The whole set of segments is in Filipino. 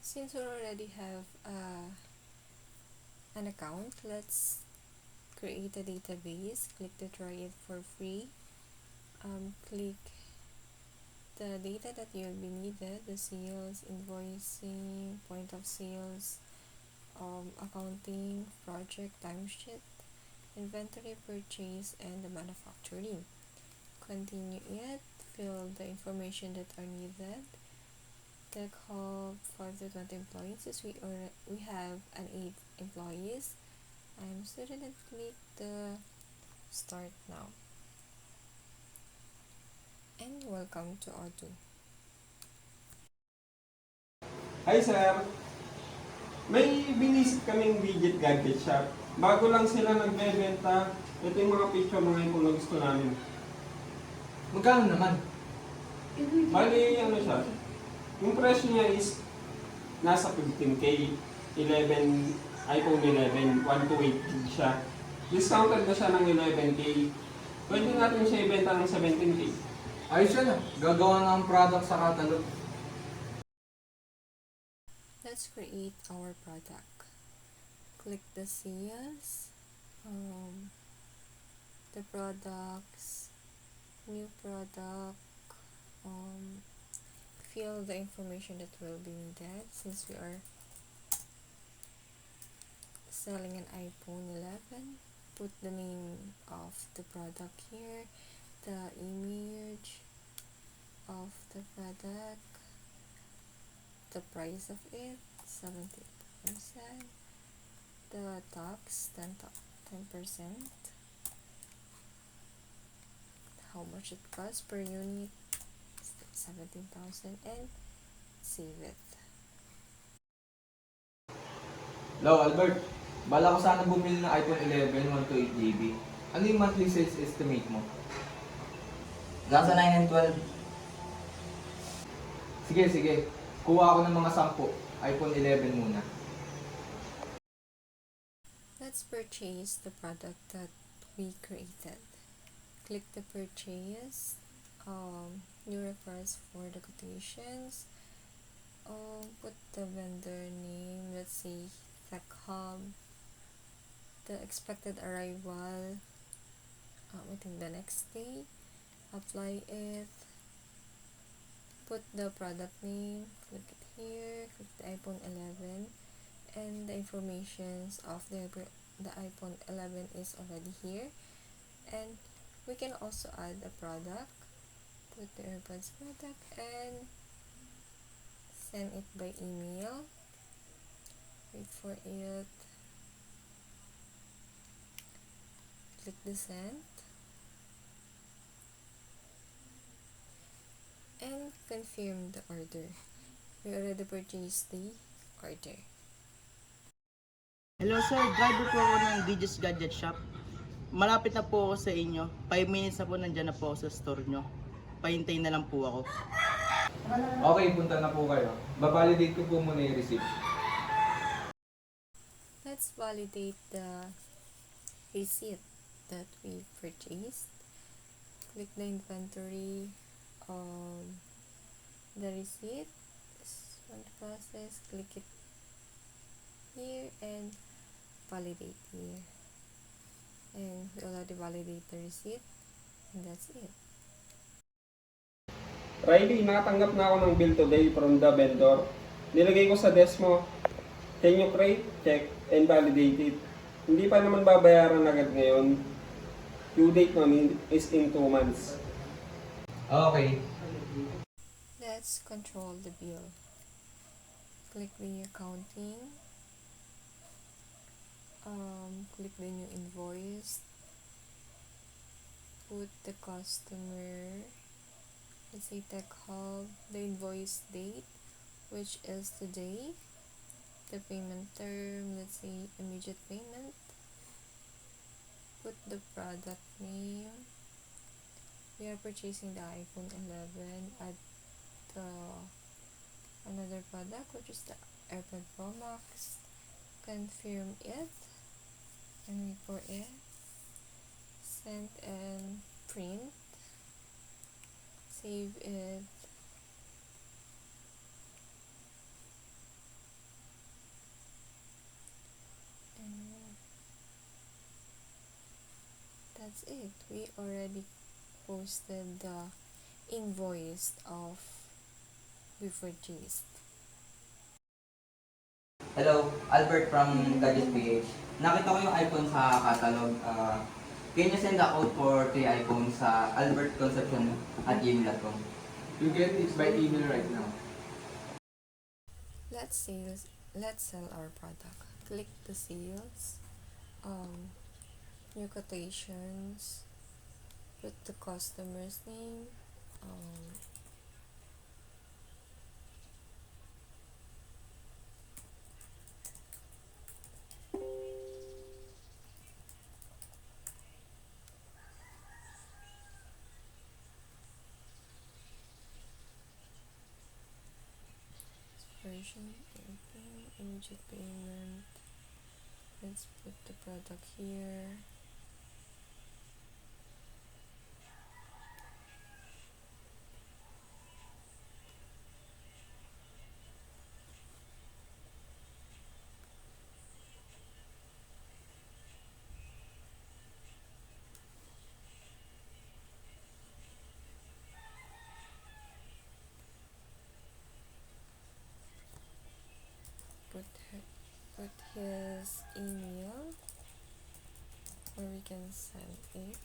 Since we already have an account, let's create a database. Click to try it for free. Click the data that you'll be needed, the sales, invoicing, point of sales, accounting, project, timesheet, inventory, purchase, and the manufacturing. Continue it, fill the information that are needed. Tech Hub 5 to 20 employees, since we have an 8 employees. I'm student and click the start now. And welcome to Odoo. Hi sir, may binisit kaming Digit Gadget Shop. Bago lang sila nagbebenta, ito yung mga picture mga iPhone na gusto namin. Magkano naman? Bali, ano siya, yung presyo niya is nasa 15K, 11, iPhone 11, 128 gig siya. Discounted na siya ng 11K. Pwede natin siya ibenta ng 17K. Ayos yan ah. Gagawa na ang product sa catalog. Let's create our product. Click the sales, the products, new product, fill the information that will be needed since we are selling an iPhone 11. Put the name of the product here, the image of the product, the price of it, 70%, the tax 10%, how much it costs per unit, 17,000, and save it. Hello Albert, bala ko sana bumili ng iPhone 11 128GB. Ano yung monthly sales estimate mo? Nasa 9 and 12. Sige. Kuha ako ng mga 10. iPhone 11 muna. Let's purchase the product that we created. Click the purchase, new request for the quotations, put the vendor name, let's say Tech Hub, the expected arrival, I think the next day, apply it, put the product name, click it here, click the iPhone 11, and the informations of the iPhone 11 is already here. And we can also add a product, put the AirPods product, and send it by email. Wait for it, click the send, and confirm the order. We already purchased the order. Hello sir, driver po ako ng Digis Gadget Shop. Malapit na po ako sa inyo. 5 minutes na po nandyan na po ako sa store nyo. Pahintay na lang po ako. Okay, punta na po kayo. Babalidate ko po muna yung receipt. Let's validate the receipt that we purchased. Click the inventory, the receipt on the process, click it here and validate here. And we already validate the receipt, and that's it. Riley, nakatanggap na ako ng bill today from the vendor. Nilagay ko sa desk mo. Can you create, check, and validate it? Hindi pa naman babayaran agad ngayon. Due date namin is in 2 months. Okay. Let's control the bill. Click the accounting, click the new invoice, put the customer, let's say Tech Hub, the invoice date, which is today, the payment term, let's say immediate payment, put the product name. We are purchasing the iPhone 11 at another product, which is the AirPod Pro Max. Confirm it and wait for it. Send and print. Save it. that's it. We already posted the invoice of we purchased. Hello, Albert from Gadget PH. Nakita ko yung iPhone sa catalog. Can you send the code for 3 iPhones sa albertconcepcion@gmail.com? You get it by email right now. Let's sell our product. Click the sales, new quotations, put the customer's name, version, immediate payment. Let's put the product here. Put his email where we can send it.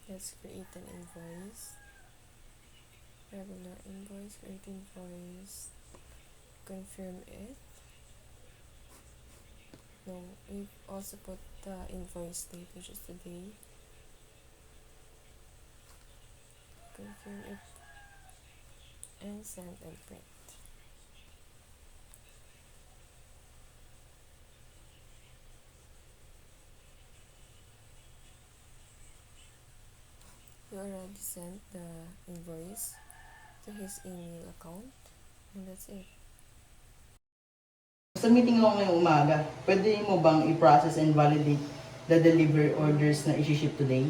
Let's create an invoice. Regular invoice, create invoice, confirm it. No, we also put the invoice date, which is today. Confirm it and send and print. We already sent the invoice to his email account, and that's it. Sa meeting ako ngayong umaga, pwede mo bang i-process and validate the delivery orders na isi-ship today?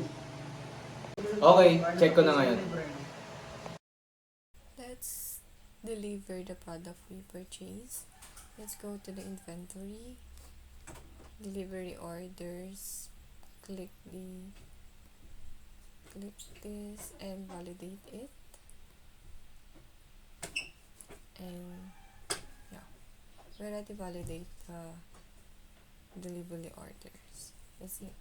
Okay, check ko na ngayon. Let's deliver the product we purchased. Let's go to the inventory, delivery orders, click this and validate it. And yeah, we already validate the delivery orders. That's it.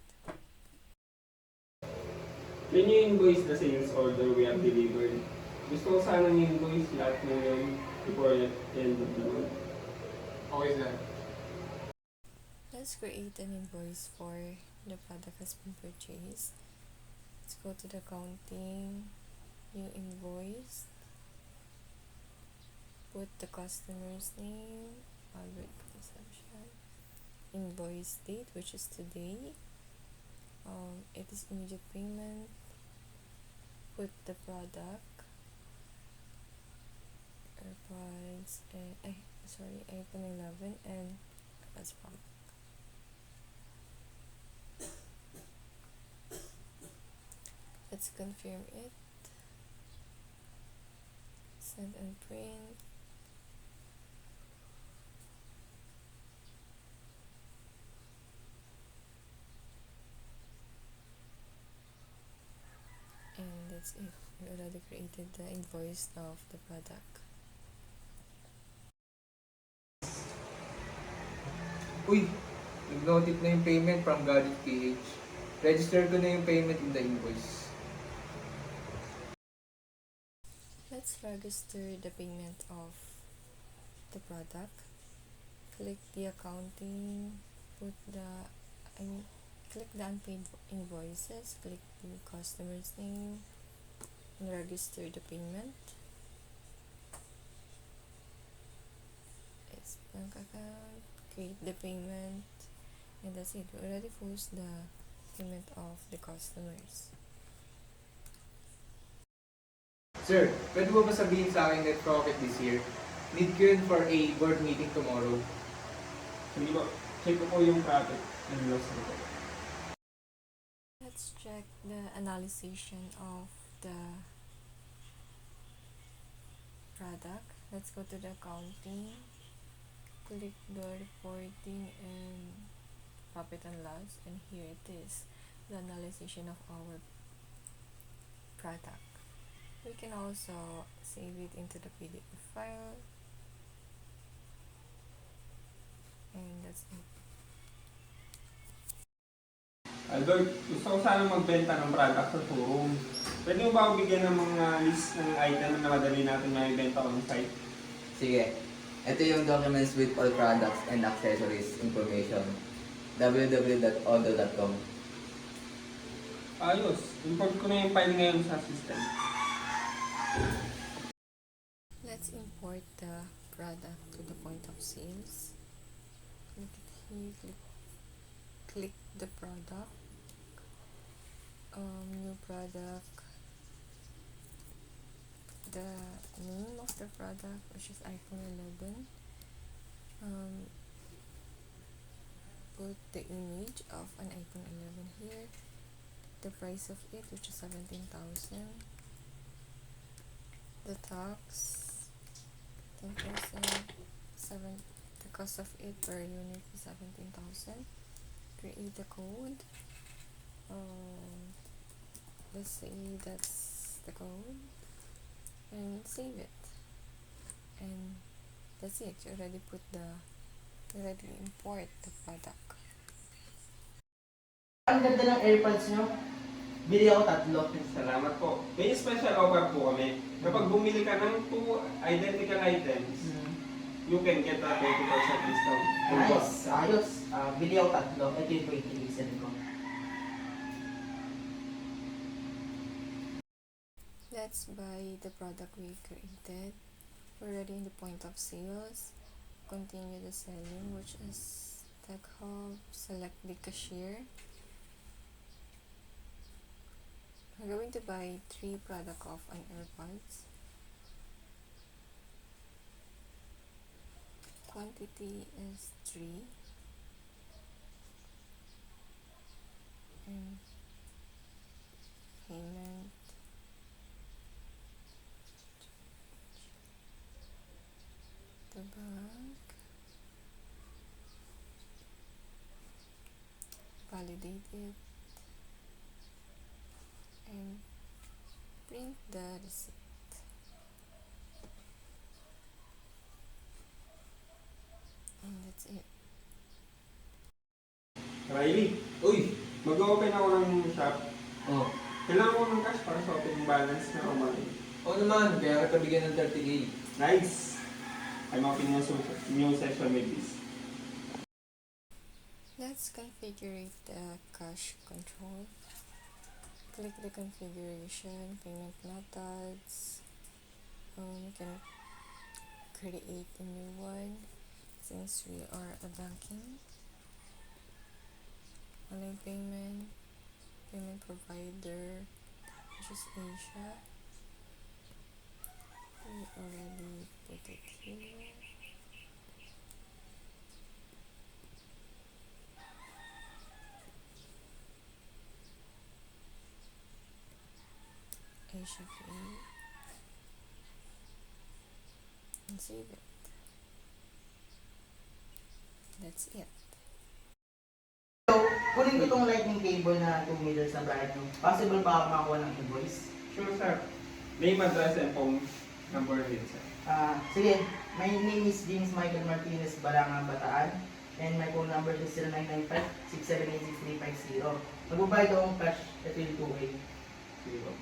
Can you invoice the sales order we have delivered? Gusto ko sana i-invoice lahat ng yun before the end of the month. Okay, sir. Let's create an invoice for the product has been purchased. Let's go to the accounting, new invoice, put the customer's name, Albert Concepcion, invoice date, which is today, it is immediate payment, put the product, AirPods, iPhone 11 and that's from. Let's confirm it, send and print, and that's it. We already created the invoice of the product. Uy, nag-notif na yung payment from Gadget PH. Register ko na yung payment in the invoice. Let's register the payment of the product. Click the accounting, click the unpaid invoices, click the customer's name, and register the payment. It's bank account, create the payment, and that's it. We already post the payment of the customers. Sir, pwede mo ba sabihin sa akin net profit this year? Need ko yun for a board meeting tomorrow. Sige po. Check ko po yung profit and loss report. Let's check the analysis of the product. Let's go to the accounting. Click the reporting and profit and loss, and here it is, the analysis of our product. We can also save it into the PDF file, and that's it. Albert, gusto ko sana magbenta ng product sa showroom. Pwede mo ba ako bigyan ng mga list ng item na madali natin maibenta on site? Sige. Ito yung documents with all products and accessories information. www.odo.com. Ayos. Import ko na yung file ngayon sa system. Let's import the product to the point of sales. Click it here, click the product, new product, the name of the product, which is iPhone 11. Put the image of an iPhone 11 here, the price of it, which is 17,000, the tax 10%, the cost of it per unit is 17,000. Create a code. Let's say that's the code, and save it. And that's it. You already import the product. Ang ganda ng AirPods nyo. Bili ako 3. Salamat po. May special offer po kami. Kapag bumili ka ng 2 identical items, you can get a 20% discount. Nice. Ayos. Bili ako 3. Ito yung 20% ko. Let's buy the product we created. We're already in the point of sales. Continue the selling, which is Tech Hub. Select the cashier. We're going to buy 3 product of an AirPods. Quantity is 3. And payment. The bank. Validate it. And print the receipt. And that's it. Riley, Uy! mag-open ako ng shop. Oh. Kailangan ko ng cash para sa opening balance na umali. Oo naman, kaya kita bigyan ng 30K. Nice! I'm opening a new session with this. Let's configure the cache control. Click the configuration, payment methods. We can create a new one since we are a banking. Online payment, payment provider, which is Asia. We already put it here. Asia Pay. And save it. That's it. So, kunin ko itong lightning cable na 2 meters na bright nyo. Possible ba ako makakuha ng invoice? Sure, sir. Name, address, and phone number din, sir. Sige. My name is James Michael Martinez Balangang Bataan. And my phone number is 0995-678-6350. Magbabayad akong cash. Ito yung 2-way. Sige po.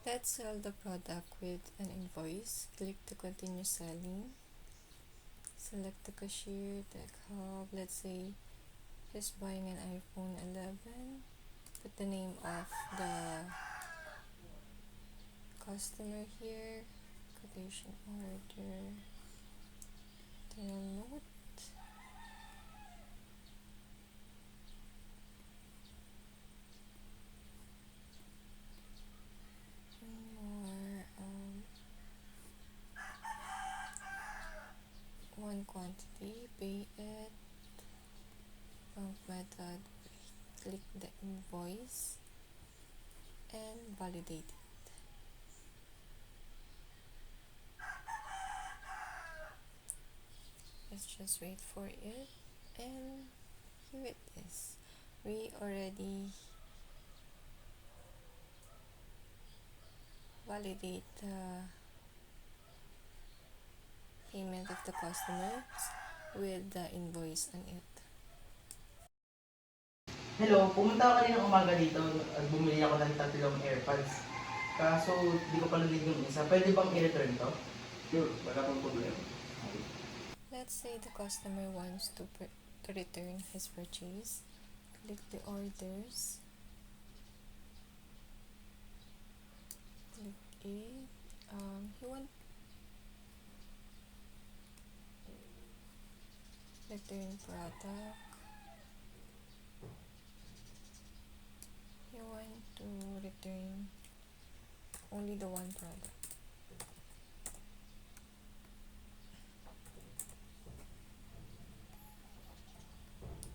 Let's sell the product with an invoice. Click to continue selling. Select the cashier, Tech Hub. Let's say he's buying an iPhone 11. Put the name of the customer here. Quotation order. Note. More. One method, click the invoice and validate it. Let's just wait for it, and here it is. We already validate the payment of the customers with the invoice on it. Hello, pumunta ako kaninang umaga dito at bumili ako ng 3 AirPods. Kaso, di ko pa narinig yung isa. Pwede bang i-return to? Sure, wala pang problema. Let's say the customer wants to return his purchase. Click the orders. Click it. He want return product. You want to return only the one product.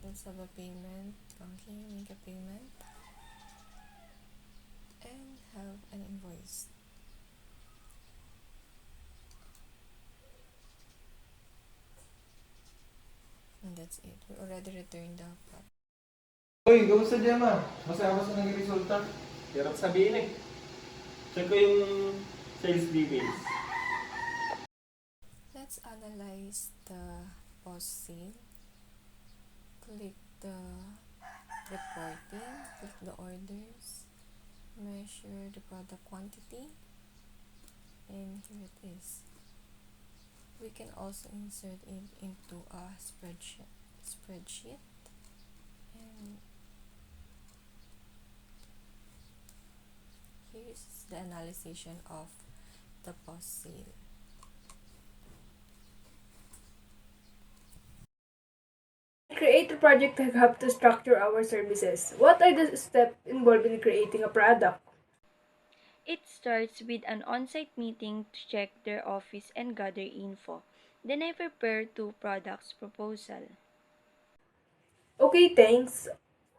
Let's have a payment. Okay, make a payment and have an invoice. And that's it. We already returned the product. Uy, kamusta Gemma? Masaya ka sa naging resulta? Hirap sabihin eh. Check ko yung sales details. Let's analyze the post sale. Click the reporting, click the orders, measure the product quantity, and here it is. We can also insert it into a spreadsheet, and here's the analysis of the post sale. Create a project to help to structure our services. What are the steps involved in creating a product? It starts with an on-site meeting to check their office and gather info. Then I prepare 2 products proposal. Okay, thanks.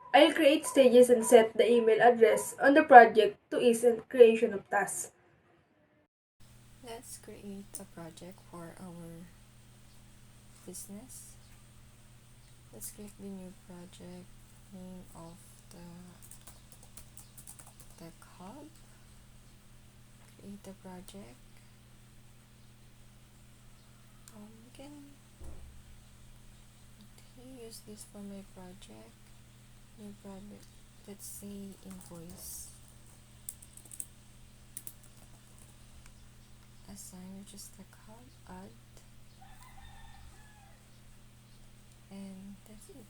I'll create stages and set the email address on the project to ease the creation of tasks. Let's create a project for our business. Let's click the new project, name of the Tech Hub, create a project. We can use this for my project. New project. Let's say invoice. Assign which is Tech Hub, add, and that's it.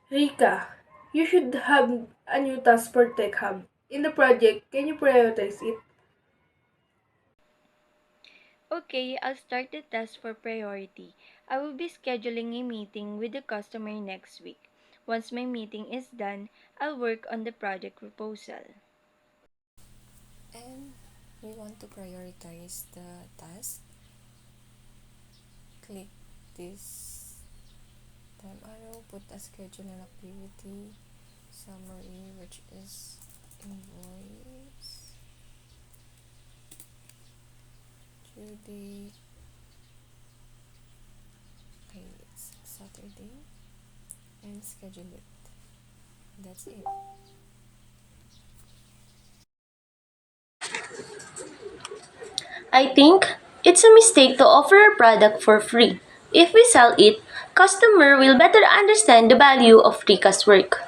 Rika, you should have a new task for Tech Hub. In the project, can you prioritize it? Okay, I'll start the test for priority. I will be scheduling a meeting with the customer next week. Once my meeting is done, I'll work on the project proposal. And we want to prioritize the task. Click this time arrow, put a schedule and activity summary, which is invoice, due date, okay, it's Saturday, and schedule it. That's it. I think it's a mistake to offer a product for free. If we sell it, customer will better understand the value of Rika's work.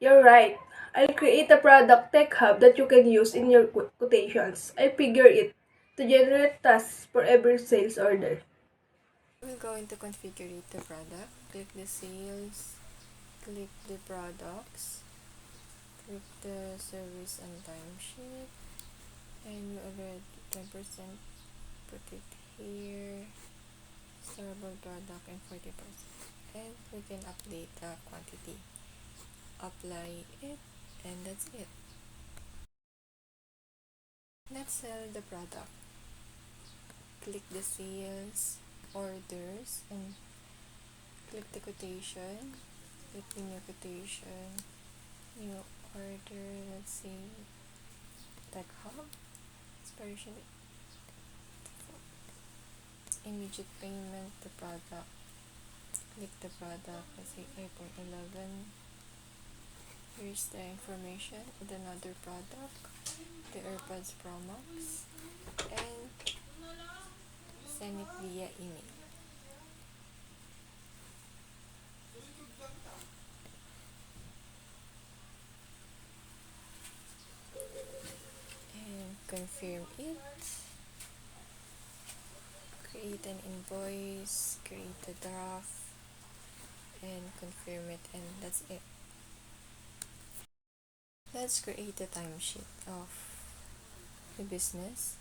You're right. I'll create a product Tech Hub that you can use in your quotations. I figure it to generate tasks for every sales order. We're going to configure the product. Click the sales, click the products, click the service and timesheet, and you already 10% put it here, servable product, and 40%. And we can update the quantity. Apply it, and that's it. Let's sell the product. Click the sales, orders and click the quotation, click the new quotation, new order, let's see, Tech Hub, expiration, immediate payment, the product, click the product, let's say iPhone 11, here's the information with another product, the AirPods Pro Max, and send it via email. And confirm it. Create an invoice, create a draft, and confirm it, and that's it. Let's create a timesheet of the business.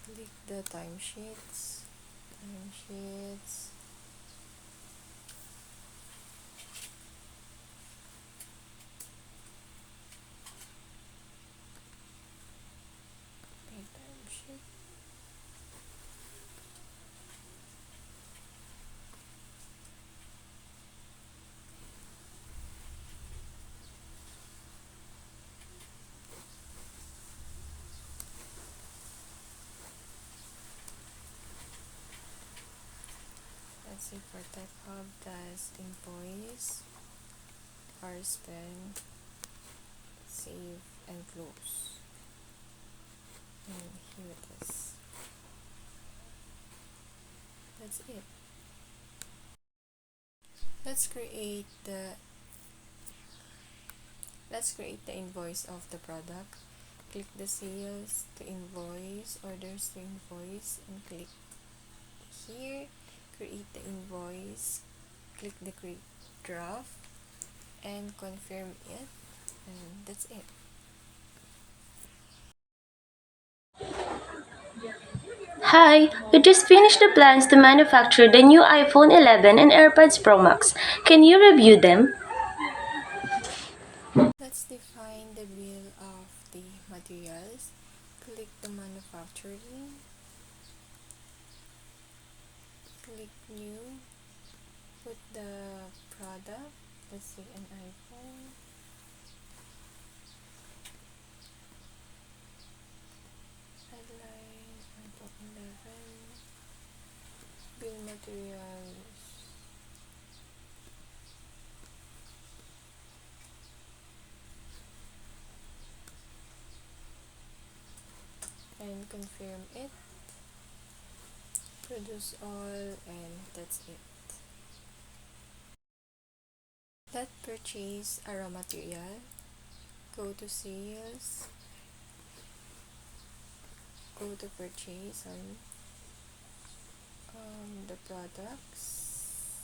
Click the timesheets, create timesheet. Let's see, for Tech Hub, that's invoice, our spend, save, and close. And here it is. That's it. Let's create the invoice of the product. Click the sales to invoice, orders to invoice, and click here, create the invoice, click the create draft, and confirm it, and that's it. Hi, we just finished the plans to manufacture the new iPhone 11 and AirPods Pro Max. Can you review them? Let's define the bill of the materials. Click the manufacturing, click new, put the product, let's say an iPhone, headline, iPhone 11, bill materials, and confirm it, produce all, and that's it. Let's purchase a raw material, go to sales, go to purchase the products,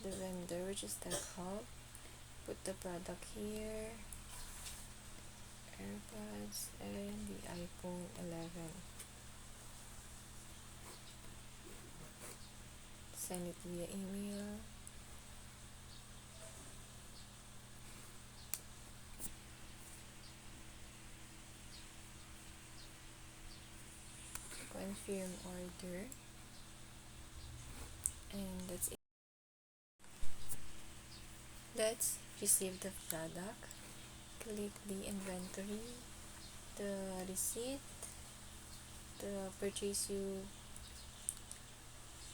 the vendor, which is Tech Hub, put the product here, AirPods, and the iPhone 11. Send it via email. Confirm order, and that's it. Let's receive the product. Click the inventory, the receipt, the purchase you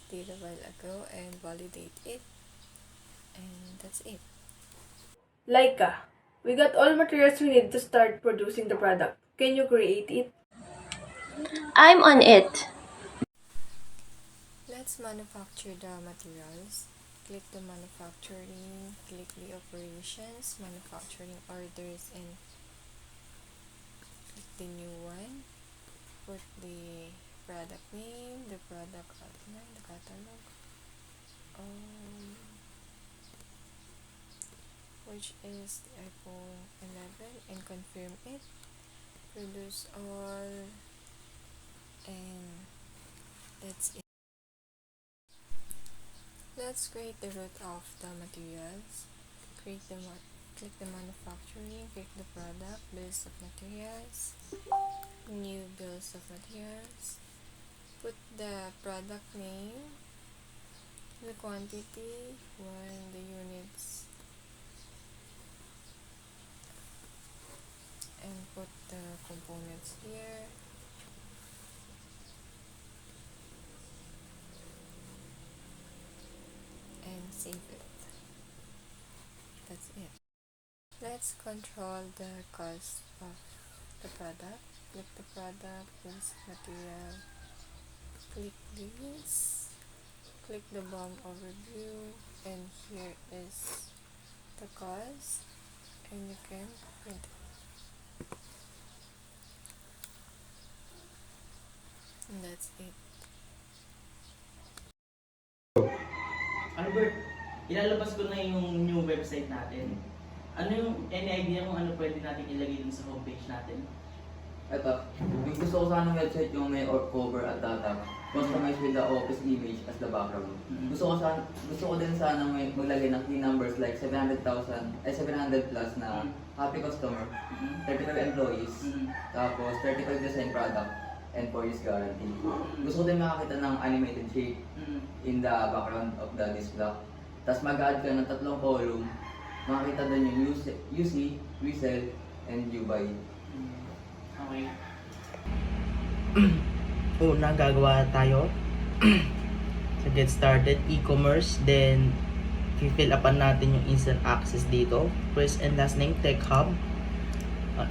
did a while ago, and validate it, and that's it. Laika, we got all materials we need to start producing the product. Can you create it? I'm on it. Let's manufacture the materials. Click the manufacturing, click the operations, manufacturing orders, and click the new one. Put the product name, the product outline, the catalog, which is the iPhone 11, and confirm it. Produce all, and that's it. Let's create the root of the materials. Create the click the manufacturing, click the product, bills of materials, new bills of materials, put the product name, the quantity, the units, and put the components here. And save it. That's it. Let's control the cost of the product. Click the product, bills of material, click this, click the BOM overview, and here is the cost, and you can print it. And that's it. Albert, ilalabas ko na yung new website natin. Ano yung any idea kung ano pwede natin ilagay dun sa homepage natin? Ito, yung gusto ko sana website yung may cover at data, customize with the office image as the background. Gusto ko din sana may maglagay ng key numbers like 700 plus na happy customer, 35 employees, tapos 35 design product, and 4 years guarantee. Gusto ko din makakita ng animated shape in the background of the disc block. Tapos mag-add ka ng 3 column, makakita doon yung UC, resell, and you buy. Okay. Una, gagawa tayo. So get started, e-commerce, then fill upan natin yung instant access dito. First and last name, TechHub.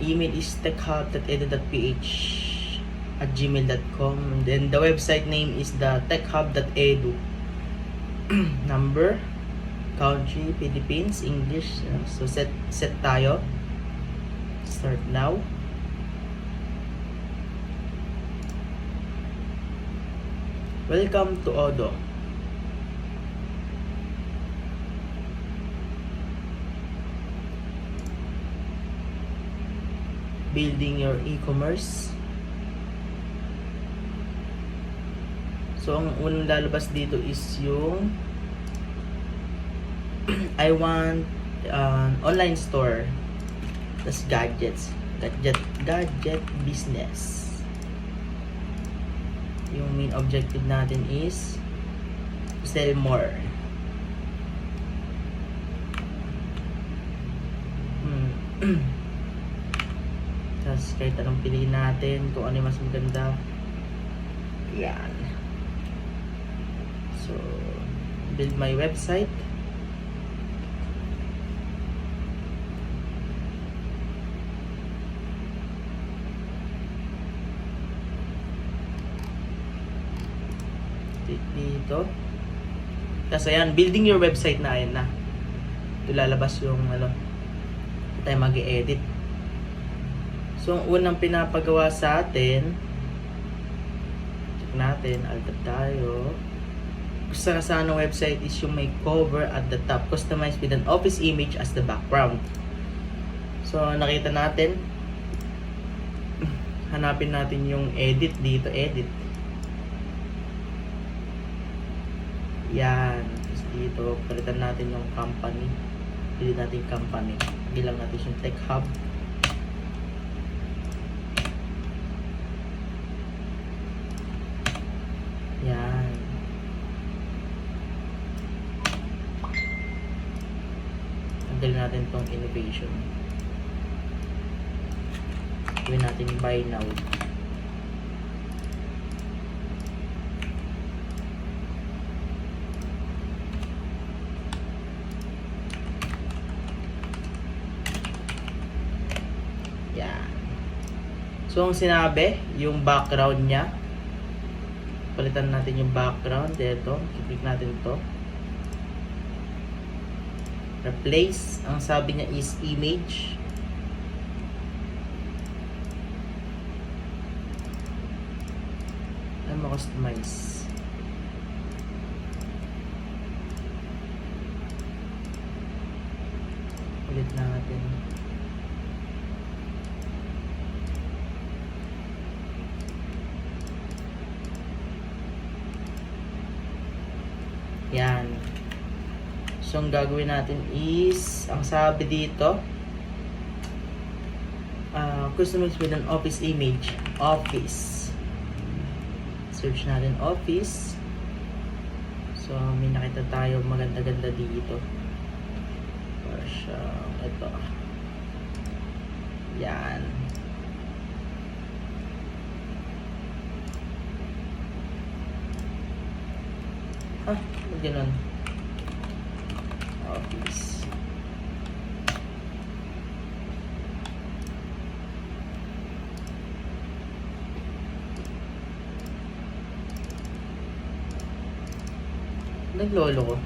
Email is techhub.edu.ph@gmail.com. And then the website name is the techhub.edu. Number, country, Philippines, English. So set tayo. Start now. Welcome to Odoo. Building your e-commerce. So, ang unang lalabas dito is yung I want online store. Tapos gadget business. Yung main objective natin is sell more. Tapos kahit anong piliin natin, kung ano yung mas maganda. Yan. So, build my website. Dito. Tapos ayan, building your website na, ayan na. Ito lalabas yung ito tayo mag-i-edit. So, ang unang pinapagawa sa atin, check natin, alt tayo. Gusto ka sana website is yung may cover at the top, customized with an office image as the background. So, nakita natin, hanapin natin yung edit dito, edit. Yan. Tapos dito, palitan natin yung company. Pili natin yung company. Bilang natin yung TechHub. Yan. Tanggalin natin tong innovation. Gawin natin buy now. So, ang sinabi, yung background niya, palitan natin yung background. Dito, i-click natin ito. Replace, ang sabi niya is image. Ano ma-customize? Ulit natin. Yan. So, ang gagawin natin is, ang sabi dito, customize with an office image. Office. Search natin office. So, may nakita tayo maganda-ganda dito. Para siyang ito. Yan. Ba't ganun? Office. Naglolo ko.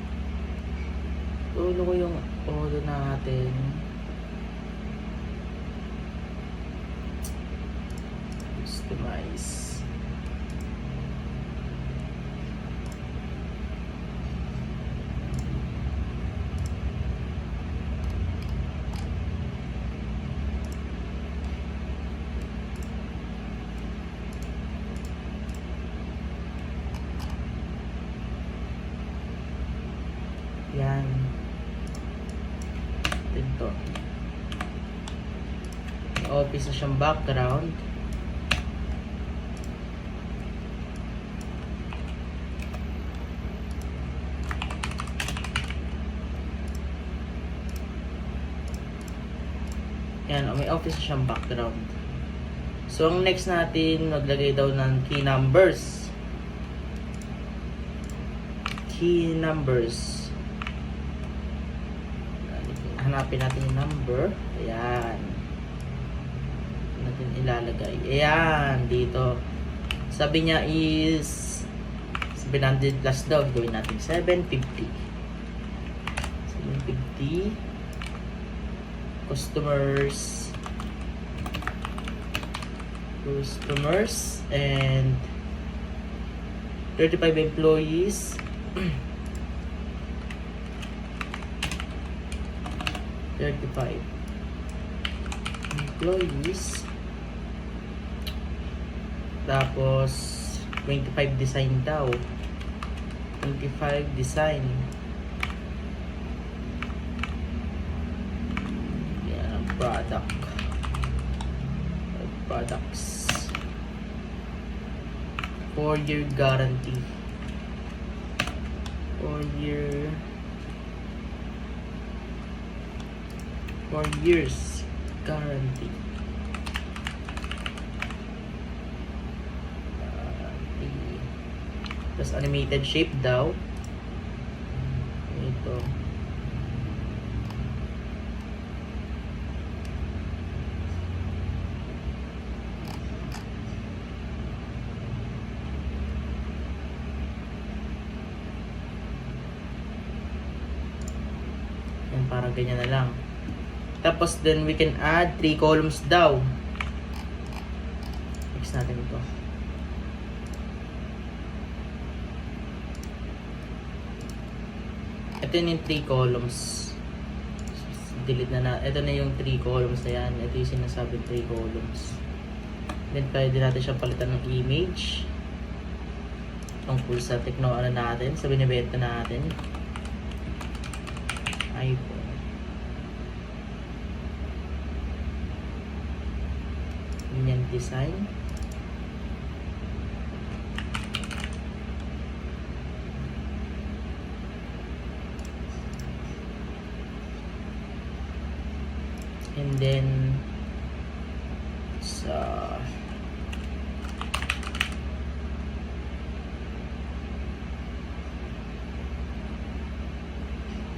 Lolo ko yung order natin. Customize. Yan. Ito. May office na siyang background. Yan, may office na siyang background. So, ang next natin, maglagay daw ng key numbers. Key numbers. Hanapin natin yung number. Ayan. Natin ilalagay. Ayan, dito. Sabi niya is 700 plus daw. Gawin natin 750. 750. Customers and 35 employees. 35 employees, tapos 25 design daw, 25 design. Yan, products, 4-year guarantee, 4 years guarantee. Tapos animated shape daw. Ito. Yan, parang ganyan na lang. Tapos then we can add 3 columns daw. Fix natin ito. Ito yung 3 columns. Delete na. Ito na yung 3 columns na yan. Ito yung sinasabi 3 columns. Then pwede natin siyang palitan ng image. Tungkol sa natin. Sa binibenta natin. iPhone. Ganyan design. And then sa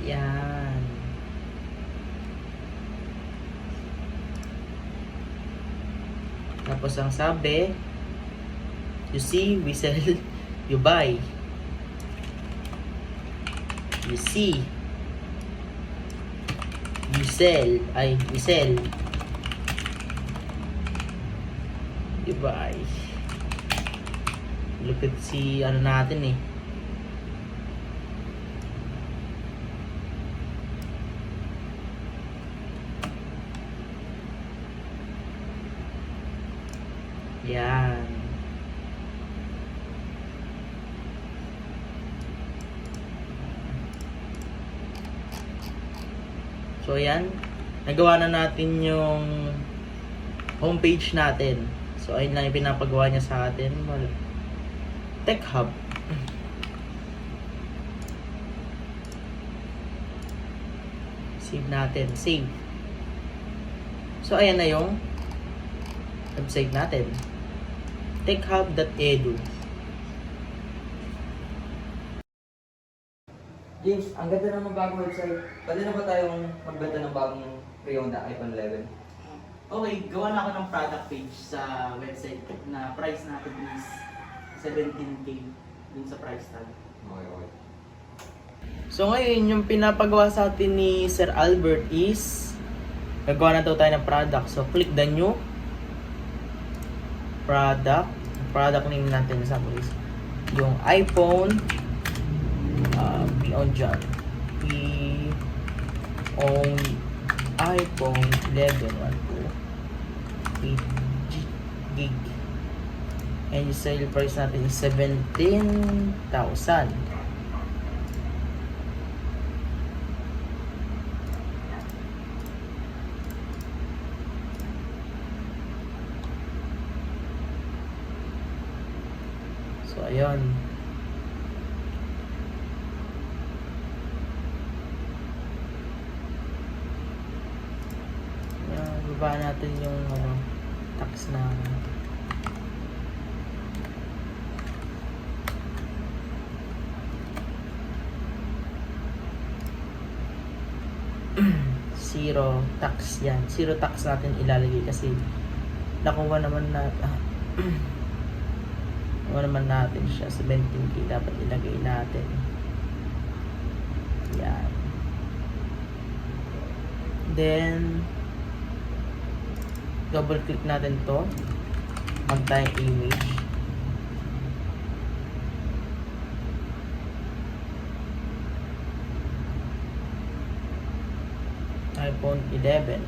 yan. Tapos ang sabi, you see, we sell, you buy. You see, you sell, we sell. You buy. Lupit si natin eh. Yan. So, ayan. Nagawa na natin yung homepage natin. So, ayun lang yung pinapagawa niya sa atin. Tech Hub. Save natin. Save. So, ayan na yung website natin. techhub.edu. James, ang ganda naman ng bagong website. Pwede na ba tayong magbenta ng bagong pre-Honda iPhone 11? Okay, gawa na ako ng product page sa website na price natin is 17K dun sa price tag. Okay, okay. So ngayon, yung pinapagawa sa atin ni Sir Albert is gagawa na daw tayo ng product. So click the new product name natin sa is yung iPhone on job on iPhone 11 8 gig and yung sale price natin is 17,000. So ayun. Baba natin yung tax na zero tax yan. Zero tax natin ilalagay kasi nakuha naman natin siya. 17K dapat ilagay natin. Yan. Then double click natin to ang tayong image. iPhone 11.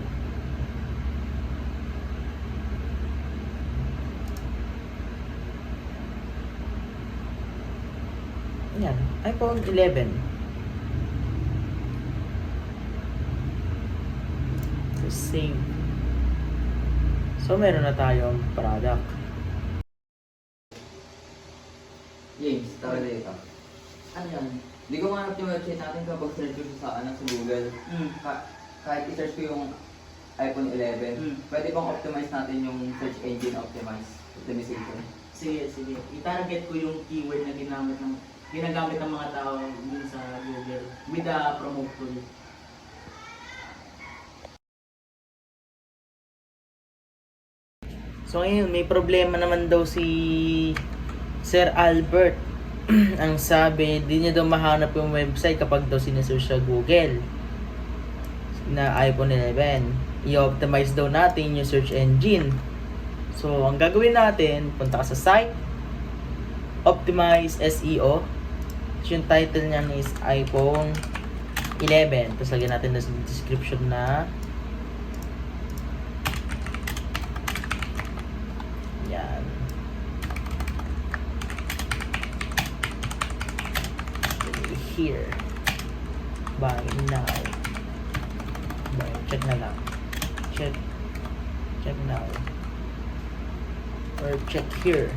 Yan, iPhone 11. So save. So, meron na tayong product. James, tawag dito. Ano yan? Hindi ko mahanap yung website natin kapag search ko sa Google. Kahit i-search ko yung iPhone 11, pwede bang optimize natin yung search engine optimization? Sige. I-target ko yung keyword na ginagamit ng mga tao dun sa Google with the promote tool. So ngayon, may problema naman daw si Sir Albert. Ang sabi, di niya daw mahanap yung website kapag daw sinesearch sa Google na iPhone 11. I-optimize daw natin yung search engine. So, ang gagawin natin, punta ka sa site, optimize SEO. Yung title niyan is iPhone 11. Tapos lagyan natin na sa description na yan. Here. Buy now. Check na lang. Check now. Or check here.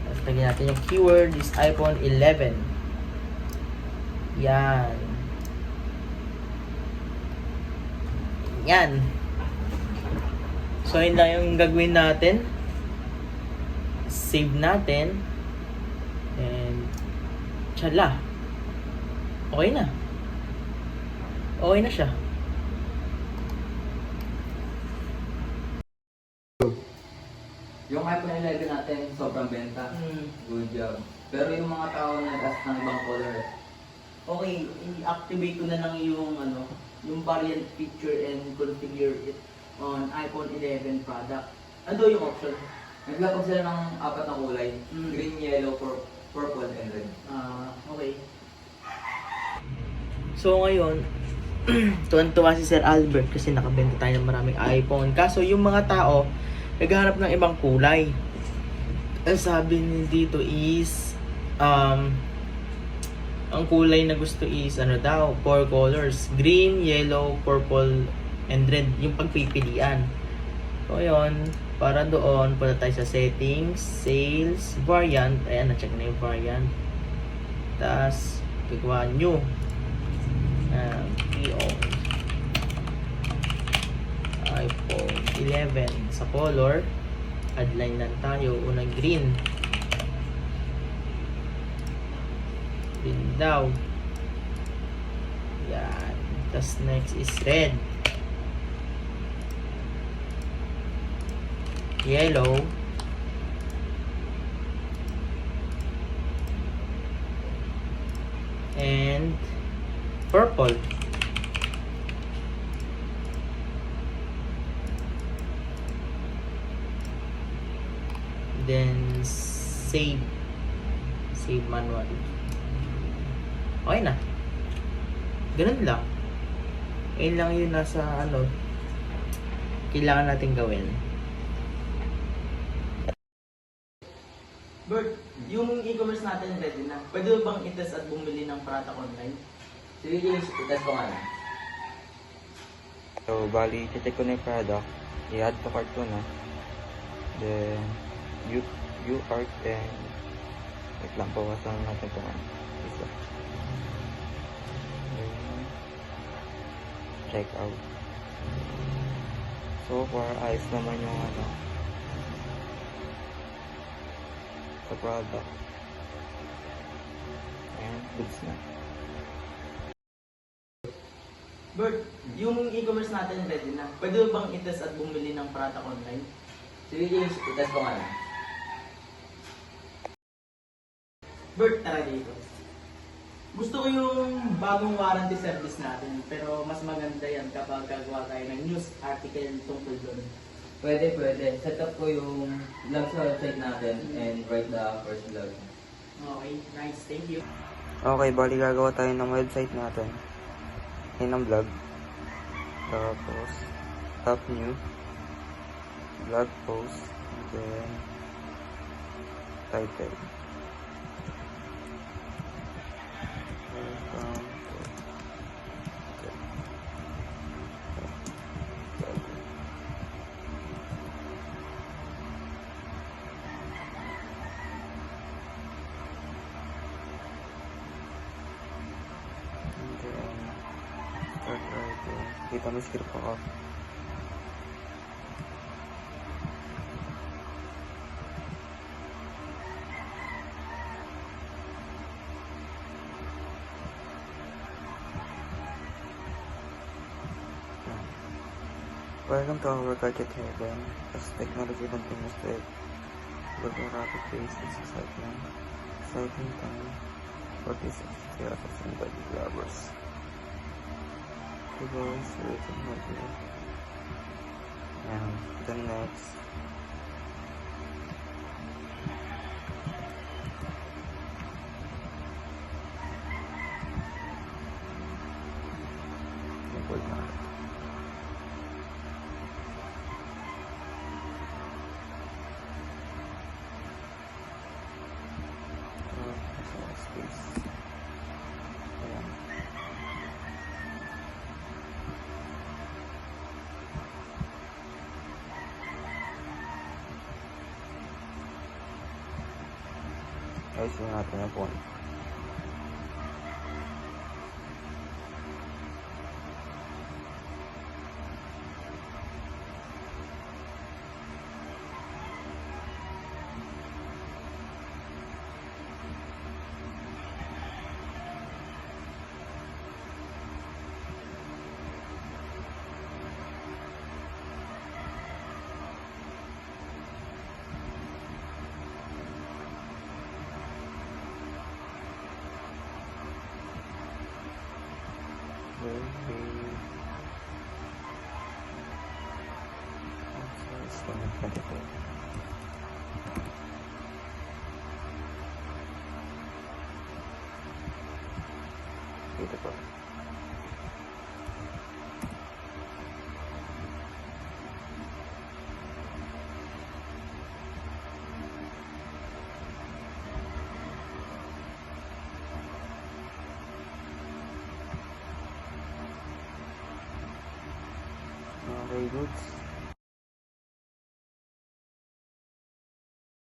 Tapos lagyan natin yung keyword is iPhone 11. Yan. Yan. So, yun lang yung gagawin natin. Save natin. And, tsala. Okay na. Okay na siya. Yung iPhone 11 natin, sobrang benta. Good job. Pero yung mga tao na nag-ask ng ibang color, Okay, i-activate ko na lang yung yung variant feature and configure it on iPhone 11 product. Ano yung option? naglapag sila ng 4 na kulay. Green, yellow, purple, and red. Okay. So ngayon, tuwan-tuwa si Sir Albert kasi nakabenta tayo ng maraming iPhone. Kaso yung mga tao, naghahanap ng ibang kulay. Ang sabi ni dito is, ang kulay na gusto is ano daw, 4 colors. Green, yellow, purple, and red. Yung pagpipilian. So, yun. Para doon, punta tayo sa settings, sales, variant. Ayan, na-check na yung variant. Tapos, gagawa nyo. Pre-owned. iPhone 11. Sa color, add line lang tayo. Unang green. Green daw. Yan. Tapos next is red. Yellow. And purple. Then save manually. Okay na. Ganun lang. Ayun lang yun nasa kailangan natin gawin. Bert, yung e-commerce natin ready na. Pwede mo bang i-test at bumili ng product online? Sige, James, itest ko nga lang. So, bali, check ko na yung product. I-add to cart ko na. Then, view cart and wait lang, bawasan natin ito. Isa. Then, check out. So far, ayos naman yung sa product. And goods na. Bert, yung e-commerce natin ready na. Pwede mo bang i-test at bumili ng product online? Sige, James, itest ko nga lang. Bert, tara dito. Gusto ko yung bagong warranty service natin, pero mas maganda yan kapag gagawa tayo ng news article tungkol doon. Pwede. Set up ko yung blog sa website natin and write the first blog. Okay, nice. Thank you. Okay, bali gagawa tayo ng website natin. Yun ang blog. Tapos, top new. Blog post. Then, title. Welcome to start writing. Kita mo script ako. Welcome to our gadget heaven. As technology continues to evolve at a rapid pace, it's exciting time for this experience and body lovers. Google's written module. And the next Google Map. Space. Ayan. Ayusin natin ang phone. Beautiful. Okay, goods.